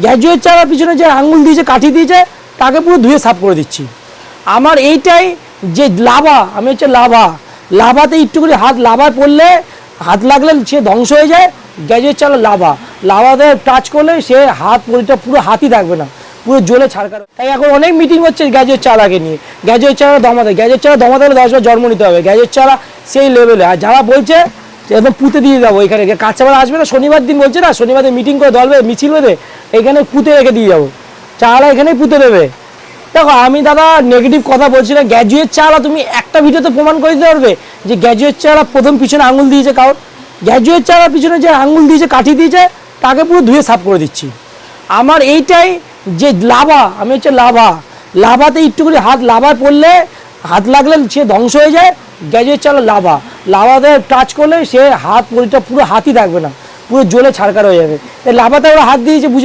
Graduate চালার পিছনে যে আঙুল দিয়েছে কাঠি দিয়েছে তাকে পুরো ধুয়ে সাফ করে দিচ্ছি। আমার এইটাই যে লাভা, আমি হচ্ছে লাভাতে একটু করে লাভায় পড়লে হাত লাগলে সে ধ্বংস হয়ে যায়। গ্র্যাজুয়েট চালা লাভাতে টাচ করলে সে পরিটা পুরো হাতই থাকবে না, পুরো জ্বলে ছাড়কার। তাই এখন অনেক মিটিং হচ্ছে গ্র্যাজুয়েট চালাকে নিয়ে, গ্র্যাজুয়েট চালা দমাতে, গ্র্যাজুয়েট চালা দমাতে হলে 10 বার জন্ম নিতে হবে। গ্র্যাজুয়েট চালা সেই লেভেলে। আর যারা বলছে একদম পুঁতে দিয়ে যাবো, এখানে কাঁচাবার আসবে না, শনিবার দিন বলছে না, শনিবার দিন মিটিং করে দলবে, মিছিল বেঁধে এখানে পুঁতে রেখে দিয়ে যাবো, চালা এখানেই পুঁতে দেবে। দেখো আমি দাদা নেগেটিভ কথা বলছি না, গ্র্যাজুয়েট চালা তুমি একটা ভিডিওতে প্রমাণ করে দিতে পারবে যে গ্র্যাজুয়েট চালা প্রথম পিছনে আঙুল দিয়েছে কারণ? গ্র্যাজুয়েট চালার পিছনে যে আঙুল দিয়েছে কাঠি দিয়েছে তাকে পুরো ধুয়ে সাফ করে দিচ্ছি। আমার এইটাই যে লাভা, আমি হচ্ছে লাভাতে একটু করে লাভায় পড়লে হাত লাগলে সে ধ্বংস হয়ে যায়। গ্র্যাজুয়েট চালা লাভাতে টাচ করলে সে পরিটা পুরো হাতই থাকবে না, পুরো জ্বলে ছাড়কার হয়ে যাবে। লাভাতে ওরা হাত দিয়েছে